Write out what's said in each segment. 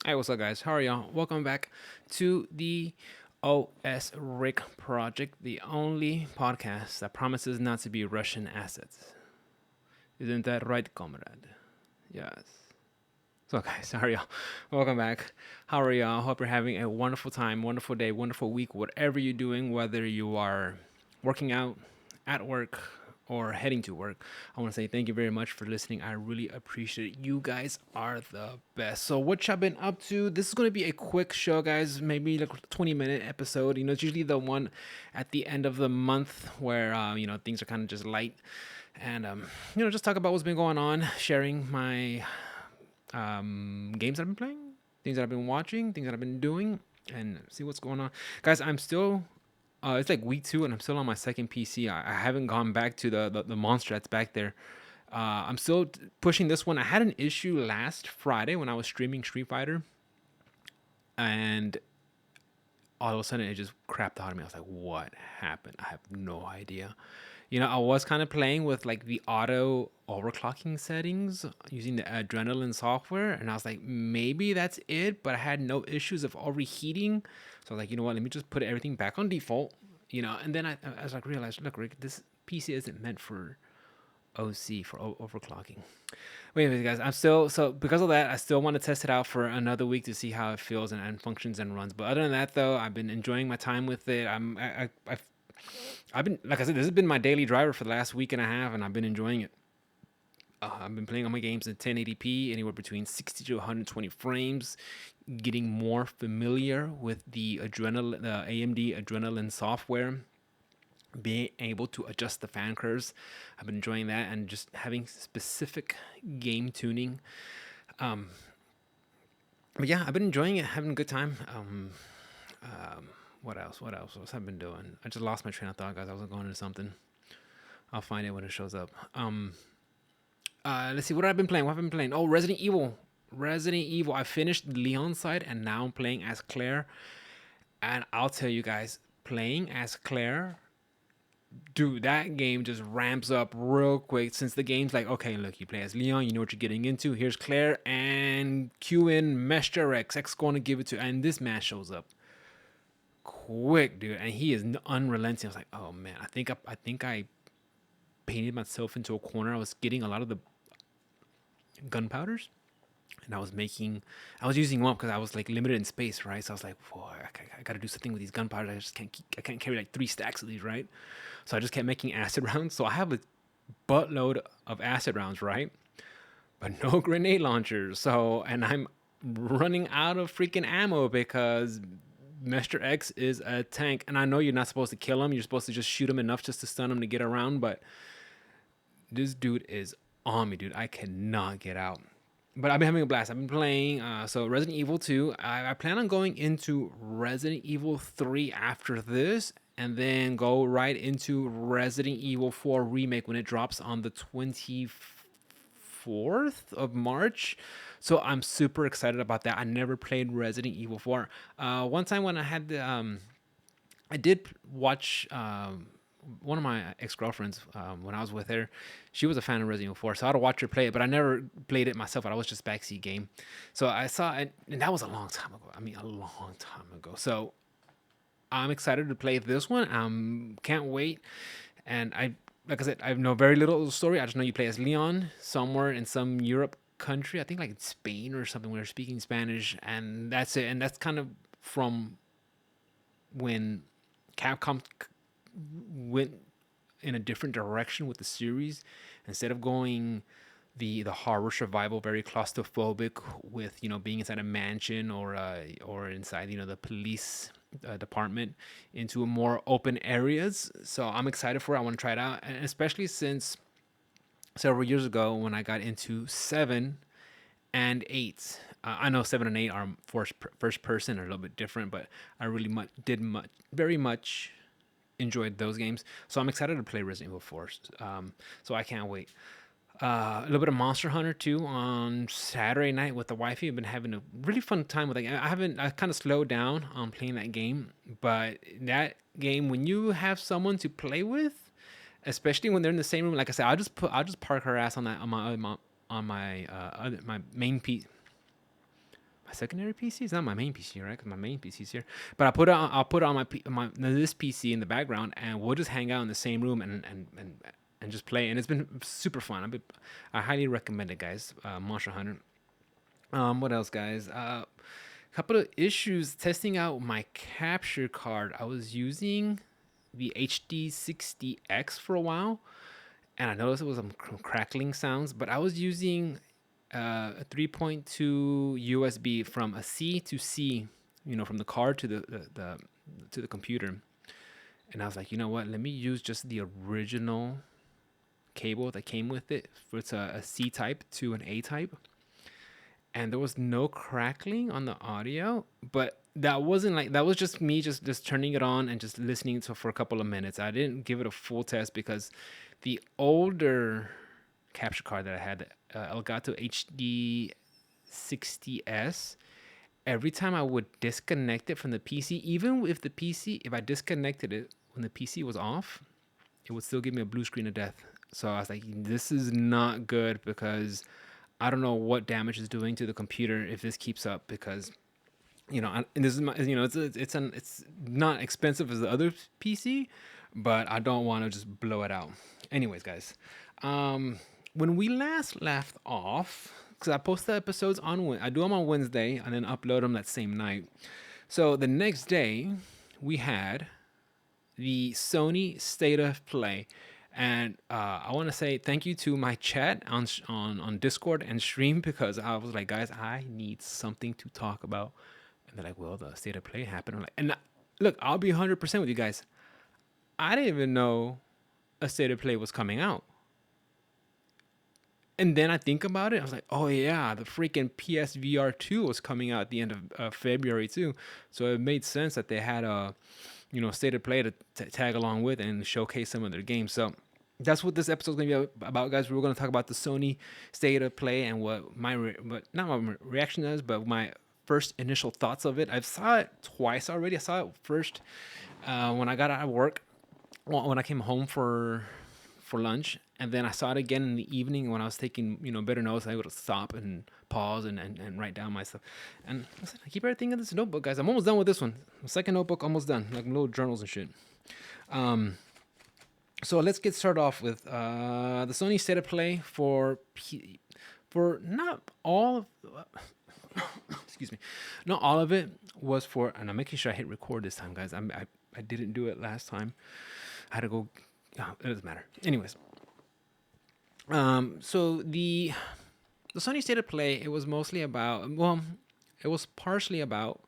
Hey, what's up, guys? How are y'all? Welcome back to the OS Rick Project, the only podcast that promises not to be Russian assets. Isn't that right, comrade? Yes. So, guys, how are y'all? Welcome back. How are y'all? Hope you're having a wonderful time, wonderful day, wonderful week, whatever you're doing, whether you are working out, at work, or heading to work. I want to say thank you very much for listening. I really appreciate it. You guys are the best. So, what y'all been up to? This is going to be a quick show, guys. Maybe like a 20-minute episode. It's usually the one at the end of the month where, things are kind of just light. And, just talk about what's been going on, sharing my games that I've been playing, things that I've been watching, things that I've been doing, and see what's going on. Guys, I'm still. It's like week 2, and I'm still on my second PC. I haven't gone back to the monster that's back there. I'm still pushing this one. I had an issue last Friday when I was streaming Street Fighter, and all of a sudden it just crapped out of me. I was like, what happened? I have no idea. I was kind of playing with like the auto overclocking settings using the Adrenaline software, and I was like, maybe that's it, but I had no issues of overheating. So I was like, you know what? Let me just put everything back on default. And then I was like, realized, look, Rick, this PC isn't meant for OC for overclocking. Wait a minute, guys. I'm still so because of that. I still want to test it out for another week to see how it feels and functions and runs. But other than that, though, I've been enjoying my time with it. I've been like I said, this has been my daily driver for the last week and a half, and I've been enjoying it. I've been playing all my games in 1080p, anywhere between 60 to 120 frames, getting more familiar with the AMD Adrenaline software, being able to adjust the fan curves. I've been enjoying that and just having specific game tuning. Um, but yeah, I've been enjoying it, having a good time. What else? What else? What's I've been doing? I just lost my train of thought, guys. I was going into something. I'll find it when it shows up. Let's see what I've been playing. What have I been playing? Oh, Resident Evil. Resident Evil. I finished Leon's side and now I'm playing as Claire. And I'll tell you guys, playing as Claire, dude, that game just ramps up real quick. Since the game's like, okay, look, you play as Leon, you know what you're getting into. Here's Claire and cue in Master X. X going to give it to, and this man shows up quick, dude, and he is unrelenting. I was like, oh man, I think I painted myself into a corner. I was getting a lot of the gunpowders, and I was using one because I was like limited in space, right? So I was like, boy, I got to do something with these gunpowders. I can't carry like 3 stacks of these, right? So I just kept making acid rounds. So I have a buttload of acid rounds, right? But no grenade launchers. So, and I'm running out of freaking ammo because Mr. X is a tank. And I know you're not supposed to kill him. You're supposed to just shoot him enough just to stun him to get around. But this dude is on me, dude. I cannot get out. But I've been having a blast. I've been playing so Resident Evil 2. I plan on going into Resident Evil 3 after this, and then go right into Resident Evil 4 Remake when it drops on the 24th of March. So I'm super excited about that. I never played Resident Evil 4. One time when I had the I did watch one of my ex girlfriends when I was with her. She was a fan of Resident Evil 4, so I'd watch her play it, but I never played it myself. I was just backseat game. So I saw it, and that was a long time ago. I mean, a long time ago. So I'm excited to play this one. Can't wait. And like I said, I know very little of the story. I just know you play as Leon somewhere in some Europe country. I think like in Spain or something where they're speaking Spanish, and that's it. And that's kind of from when Capcom went in a different direction with the series. Instead of going the horror survival, very claustrophobic with being inside a mansion or inside the police department, into a more open areas. So I'm excited for it. I want to try it out, and especially since several years ago when I got into 7 and 8. I know 7 and 8 are first person, are a little bit different, but I really very much enjoyed those games. So I'm excited to play Resident Evil 4. So I can't wait. A little bit of Monster Hunter too on Saturday night with the wifey. I've been having a really fun time with it. I kind of slowed down on playing that game, but that game, when you have someone to play with, especially when they're in the same room, like I said, I'll just park her ass on that on my main piece. my secondary PC. It's not my main PC, right? Because my main PC's here. But I'll put it on my this PC in the background, and we'll just hang out in the same room and just play. And it's been super fun. I highly recommend it, guys. Monster Hunter. What else, guys? Couple of issues testing out my capture card. I was using the HD60X for a while, and I noticed it was some crackling sounds. But I was using a 3.2 USB from a C to C, from the card to the computer. And I was like, you know what? Let me use just the original cable that came with it. It's a C type to an A type, and there was no crackling on the audio. But that wasn't like that was just me just turning it on and just listening to it for a couple of minutes. I didn't give it a full test because the older capture card that I had, Elgato HD60S, every time I would disconnect it from the PC, even if I disconnected it when the PC was off, it would still give me a blue screen of death. So I was like, this is not good, because I don't know what damage is doing to the computer if this keeps up, because and this is my, it's not expensive as the other PC, but I don't want to just blow it out. Anyways, guys, when we last left off, because I post the episodes I do them on Wednesday and then upload them that same night. So the next day we had the Sony State of Play. And I want to say thank you to my chat on Discord and stream, because I was like, guys, I need something to talk about. And they're like, well, the State of Play happened. I'm like, and look, I'll be 100% with you guys. I didn't even know a State of Play was coming out. And then I think about it, I was like, oh yeah, the freaking PSVR 2 was coming out at the end of February too. So it made sense that they had a State of Play to tag along with and showcase some of their games. So that's what this episode is going to be about, guys. We're going to talk about the Sony State of Play and what not my reaction is, but my first initial thoughts of it. I've saw it twice already. I saw it first when I got out of work, when I came home for lunch, and then I saw it again in the evening when I was taking better notes. I would stop and pause and write down my stuff. And listen, I keep everything in this notebook, guys. I'm almost done with this one. The second notebook almost done, like little journals and shit. So let's get started off with the Sony State of Play for not all of excuse me, not all of it was for, and I'm making sure I hit record this time, guys. I didn't do it last time. I had to go. It doesn't matter. Anyways, so the Sony State of Play, it was mostly about, it was partially about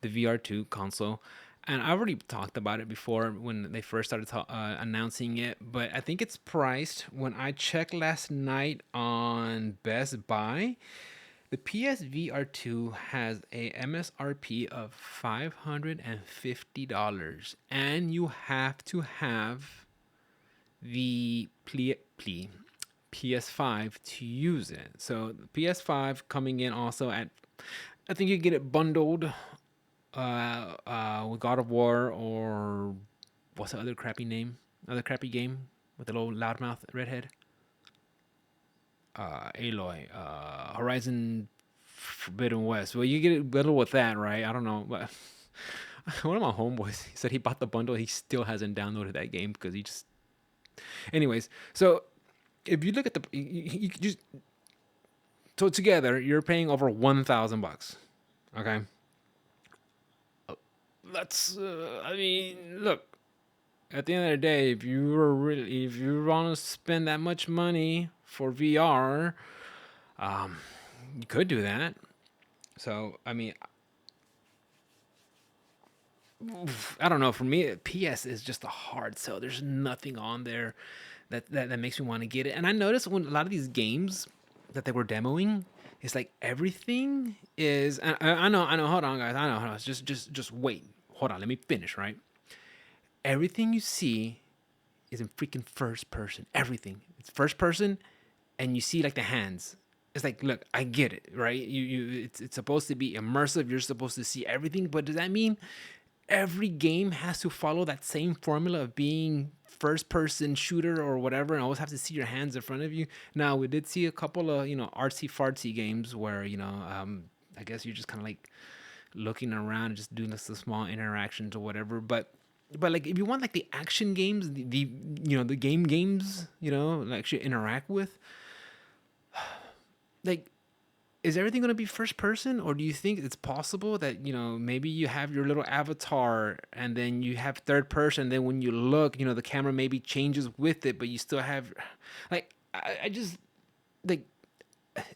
the VR2 console, and I already talked about it before when they first started announcing it. But I think it's priced, when I checked last night on Best Buy, the PSVR2 has a MSRP of $550, and you have to have the PS5 to use it. So the PS5 coming in also at, I think you get it bundled with God of War, or what's the other crappy game with the little loudmouth redhead? Aloy, Horizon Forbidden West. Well, you get it bundled with that, right? I don't know, but one of my homeboys, he said he bought the bundle. He still hasn't downloaded that game because he just. Anyways, so if you look at you just, so together you're paying over $1,000. Okay, that's I mean, look. At the end of the day, if you want to spend that much money for VR, you could do that. So I mean, I don't know. For me, PS is just a hard sell. There's nothing on there that makes me want to get it. And I noticed when a lot of these games that they were demoing, it's like everything is. I know. Hold on, guys. I know. Hold on. Just wait. Hold on. Let me finish. Right. Everything you see is in freaking first person. Everything. It's first person, and you see like the hands. It's like, look, I get it, right? It's supposed to be immersive. You're supposed to see everything, but does that mean every game has to follow that same formula of being first person shooter or whatever, and always have to see your hands in front of you? Now, we did see a couple of artsy fartsy games where I guess you're just kind of like looking around and just doing the small interactions or whatever. But like if you want like the action games, the the games, like actually interact with, like is everything going to be first person, or do you think it's possible that maybe you have your little avatar and then you have third person, and then when you look, the camera maybe changes with it, but you still have like I just like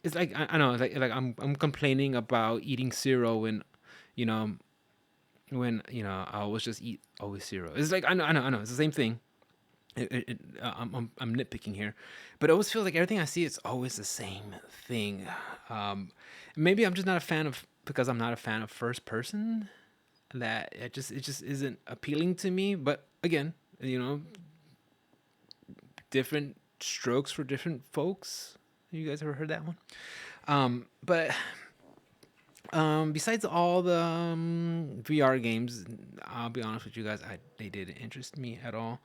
it's like I know like I'm complaining about eating cereal when you know I always just eat always cereal. It's like I know it's the same thing. I'm nitpicking here, but it always feels like everything I see, it's always the same thing. Um, Maybe I'm just not a fan of, because I'm not a fan of first person. That it just isn't appealing to me. But again, different strokes for different folks. You guys ever heard that one? But besides all the VR games, I'll be honest with you guys, they didn't interest me at all.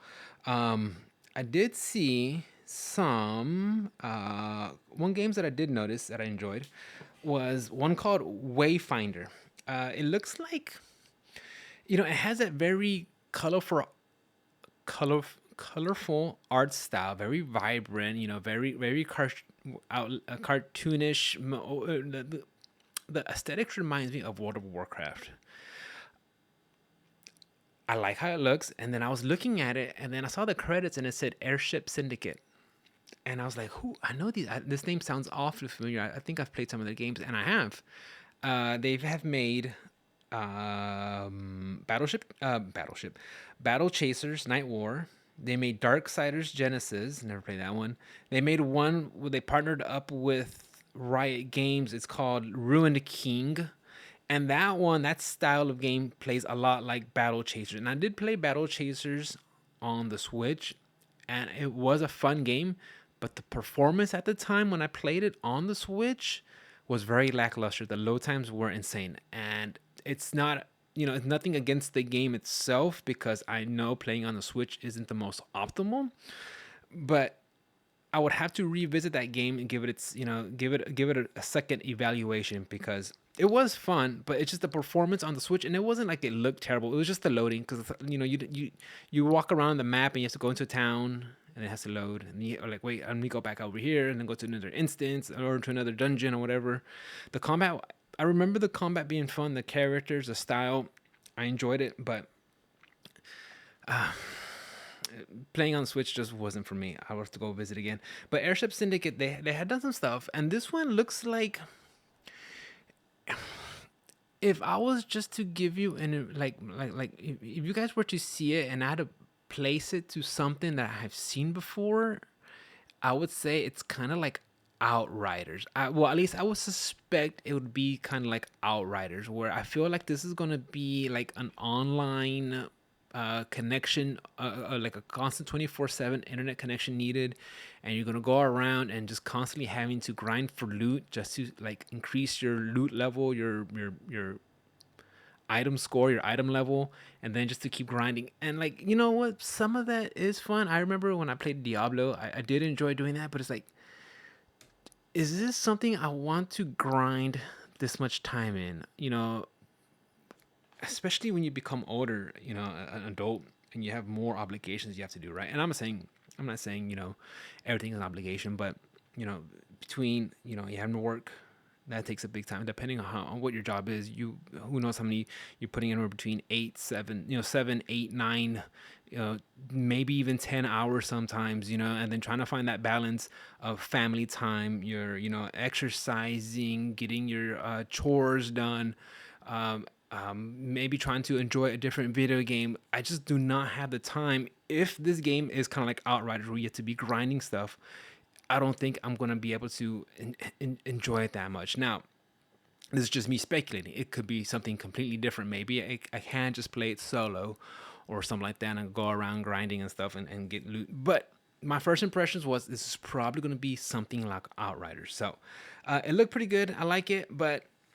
I did see some one games that I did notice that I enjoyed was one called Wayfinder. It looks like it has that very color, colorful art style, very vibrant. Very cartoonish. The aesthetics reminds me of World of Warcraft. I like how it looks, and then I was looking at it, and then I saw the credits, and it said Airship Syndicate, and I was like, "Who? I know these. This name sounds awfully familiar. I think I've played some of their games, and I have. They have made Battle Chasers, Night War. They made Darksiders Genesis. Never played that one. They made one where they partnered up with Riot Games. It's called Ruined King. And that style of game plays a lot like Battle Chasers. And I did play Battle Chasers on the Switch, and it was a fun game. But the performance at the time when I played it on the Switch was very lackluster. The load times were insane. And it's not, it's nothing against the game itself, because I know playing on the Switch isn't the most optimal. But I would have to revisit that game and give it its, give it a second evaluation, because it was fun, but it's just the performance on the Switch, and it wasn't like it looked terrible. It was just the loading, because you walk around the map and you have to go into a town and it has to load, and you are like, wait, let me go back over here and then go to another instance or to another dungeon or whatever. The combat, I remember the combat being fun, the characters, the style, I enjoyed it, but playing on Switch just wasn't for me. I would have to go visit again. But Airship Syndicate, they had done some stuff, and this one looks like, if I was just to give you an like if you guys were to see it and I had to place it to something that I've seen before, I would say it's kind of like Outriders. Well, at least I would suspect it would be kind of like Outriders, where I feel like this is gonna be like an online connection, like a constant 24/7 internet connection needed, and you're gonna go around and just constantly having to grind for loot just to like increase your loot level, your item score, your item level, and then just to keep grinding. And like, you know what? Some of that is fun. I remember when I played Diablo, I did enjoy doing that, but it's like, is this something I want to grind this much time in? Especially when you become older, an adult, and you have more obligations you have to do, right? And I'm not saying everything is an obligation, but between you having to work, that takes a big time. Depending on what your job is, who knows how many you're putting in, between 7, 8, 9, maybe even 10 hours sometimes, and then trying to find that balance of family time, your exercising, getting your chores done, maybe trying to enjoy a different video game. I just do not have the time. If this game is kind of like Outriders, where you have to be grinding stuff, I don't think I'm gonna be able to enjoy it that much. Now, this is just me speculating. It could be something completely different. Maybe I can just play it solo, or something like that, and go around grinding and stuff and get loot. But my first impressions was this is probably gonna be something like Outriders. So it looked pretty good. I like it,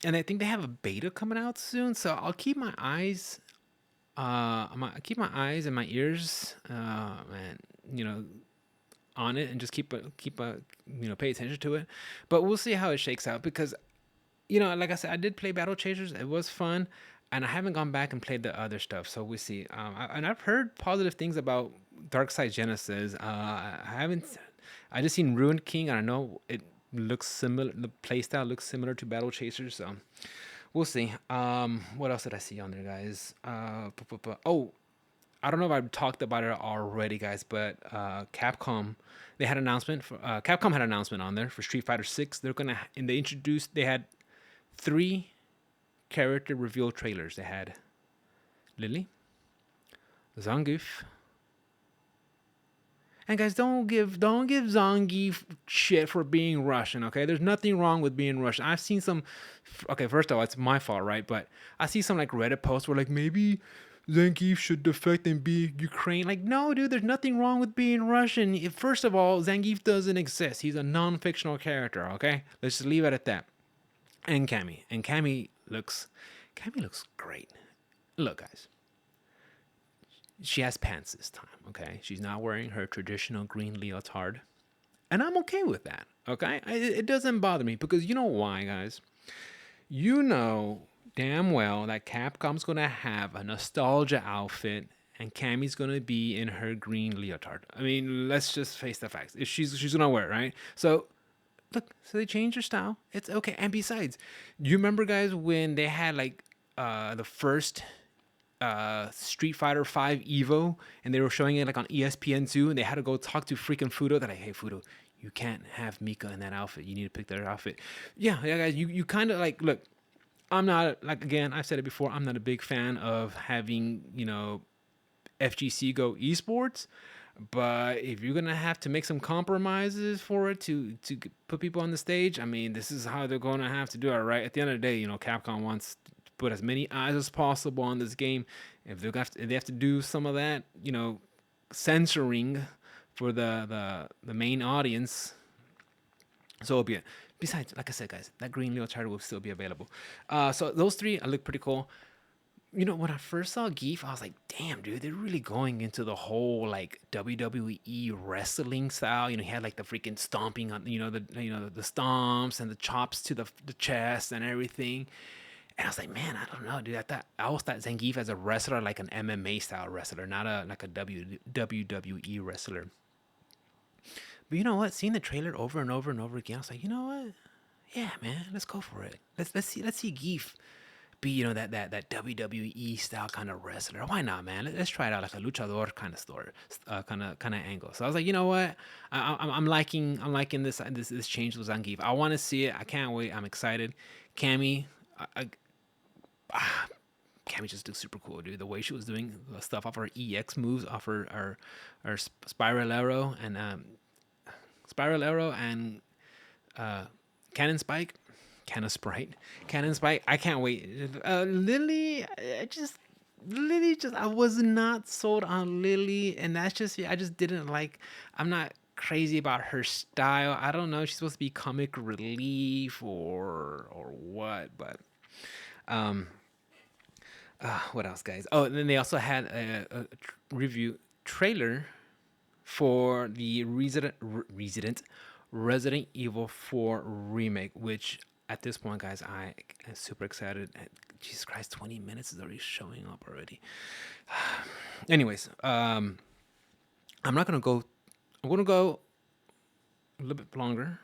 and I think they have a beta coming out soon. So I'll keep my eyes. I keep my eyes and my ears, and on it, and just keep a pay attention to it. But we'll see how it shakes out, because like I said, I did play Battle Chasers. It was fun, and I haven't gone back and played the other stuff. So we see. And I've heard positive things about Dark Side Genesis. I haven't. I just seen Ruined King, and I know it looks similar. The playstyle looks similar to Battle Chasers. So we'll see. What else did I see on there, guys? Oh, I don't know if I've talked about it already, guys, but Capcom, they had an announcement for Capcom had an announcement on there for Street Fighter 6. They're gonna and they had three character reveal trailers. They had Lily, Zangief, and guys, don't give Zangief shit for being Russian. Okay, there's nothing wrong with being Russian. I've seen some. Okay, first of all, it's my fault, right? But I see some like Reddit posts where like maybe Zangief should defect and be Ukraine. Like, no, dude, there's nothing wrong with being Russian. First of all, Zangief doesn't exist. He's a non-fictional character. Okay, let's just leave it at that. And Cammy looks great. Look, guys, she has pants this time. Okay, she's not wearing her traditional green leotard, and I'm okay with that. Okay, it doesn't bother me because you know why, guys. You know damn well that Capcom's gonna have a nostalgia outfit and Cammy's gonna be in her green leotard. I mean, let's just face the facts. If she's gonna wear it, right? So look, so they changed their style. It's okay. And besides, you remember guys when they had like the first Street Fighter 5 Evo and they were showing it like on ESPN2 and they had to go talk to freaking Fudo. They're like, hey Fudo, you can't have Mika in that outfit. You need to pick that outfit. Yeah, guys, you kind of like look. I'm not like again. I've said it before. I'm not a big fan of having FGC go esports, but if you're gonna have to make some compromises for it to put people on the stage, I mean, this is how they're gonna have to do it, right? At the end of the day, Capcom wants to put as many eyes as possible on this game. If they have to do some of that, censoring for the main audience, so it'll be it. Besides, like I said, guys, that green leotard will still be available. So those three, I look pretty cool. When I first saw Geef, I was like, damn, dude, they're really going into the whole like WWE wrestling style. He had like the freaking stomping on, the stomps and the chops to the chest and everything. And I was like, man, I don't know, dude. I always thought Zangief as a wrestler, like an MMA style wrestler, not like a WWE wrestler. But you know what? Seeing the trailer over and over and over again, I was like, you know what? Yeah, man, let's go for it. Let's see Geef be that WWE style kind of wrestler. Why not, man? Let's try it out like a luchador kind of story, kind of angle. So I was like, you know what? I'm liking this change with Zangief. I want to see it. I can't wait. I'm excited. Cammy, Cammy just looks super cool, dude. The way she was doing the stuff off her EX moves, off her spiral arrow and cannon spike. Cannon Spike. I can't wait. Lily, I was not sold on Lily, and that's just I just didn't like. I'm not crazy about her style. I don't know if she's supposed to be comic relief or what, but what else, guys? Oh, and then they also had a review trailer for the Resident Evil 4 remake, which at this point, guys, I am super excited. Jesus Christ, 20 minutes is already showing up already. Anyways, I'm not gonna go. I'm gonna go a little bit longer.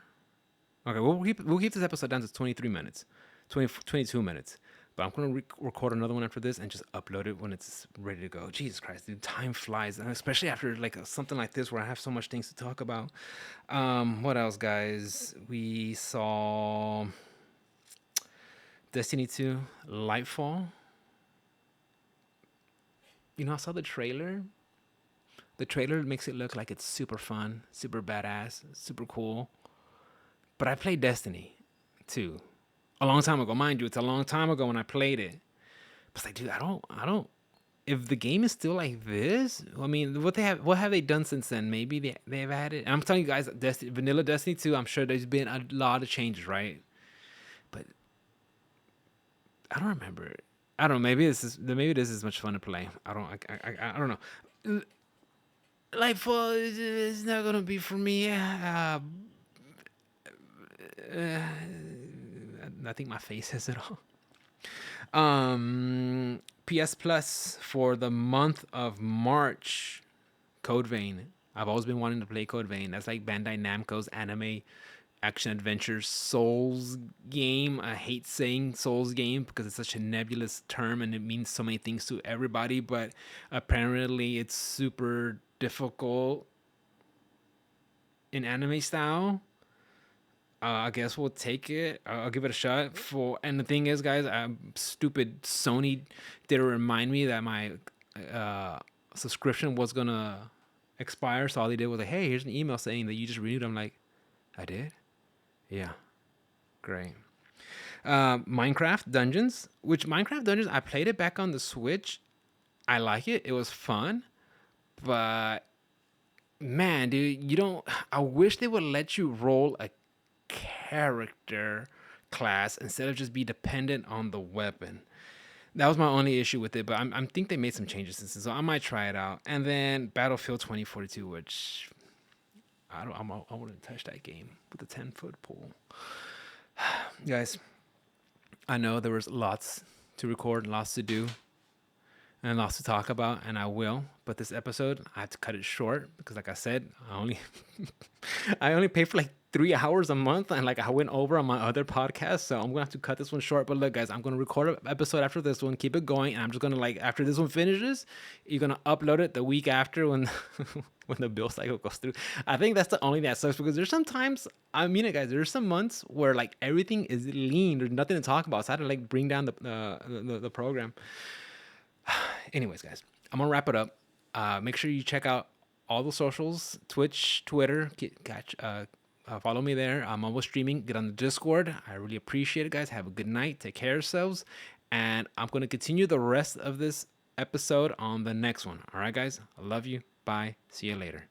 Okay, we'll keep this episode down to 23 minutes, 22 minutes. But I'm gonna record another one after this and just upload it when it's ready to go. Jesus Christ, dude, time flies, and especially after like something like this where I have so much things to talk about. What else, guys? We saw Destiny 2 Lightfall. I saw the trailer. The trailer makes it look like it's super fun, super badass, super cool. But I played Destiny 2 a long time ago. Mind you, it's a long time ago when I played it. But it's like, dude, I don't. If the game is still like this, I mean, what have they done since then? Maybe they've added. And I'm telling you guys, Vanilla Destiny 2. I'm sure there's been a lot of changes, right? But I don't remember. I don't know. Maybe this is much fun to play. I don't know. Lightfall is not gonna be for me. I think my face says it all. PS Plus for the month of March. Code Vein. I've always been wanting to play Code Vein. That's like Bandai Namco's anime action adventure Souls game. I hate saying Souls game because it's such a nebulous term and it means so many things to everybody, but apparently it's super difficult in anime style. I guess we'll take it. I'll give it a shot. And the thing is, guys, stupid Sony did remind me that my subscription was gonna expire. So all they did was like, "Hey, here's an email saying that you just renewed." I'm like, "I did? Yeah, great." Minecraft Dungeons, which Minecraft Dungeons, I played it back on the Switch. I like it. It was fun, but man, dude, you don't. I wish they would let you roll a character class instead of just be dependent on the weapon. That was my only issue with it, but I think they made some changes since then, so I might try it out. And then Battlefield 2042, which I wouldn't touch that game with a 10-foot pole. Guys, I know there was lots to record, lots to do, and lots to talk about, and I will. But this episode, I had to cut it short because, like I said, I only pay for like 3 hours a month, and like I went over on my other podcast, so I'm gonna have to cut this one short. But look, guys, I'm gonna record an episode after this one, keep it going, and I'm just gonna like after this one finishes, you're gonna upload it the week after when when the bill cycle goes through. I think that's the only thing that sucks because there's sometimes I mean it, guys. There's some months where like everything is lean, there's nothing to talk about, so I had to like bring down the program. Anyways, guys, I'm gonna wrap it up. Make sure you check out all the socials: Twitch, Twitter. Follow me there. I'm always streaming. Get on the Discord. I really appreciate it, guys. Have a good night. Take care of yourselves. And I'm going to continue the rest of this episode on the next one. All right, guys? I love you. Bye. See you later.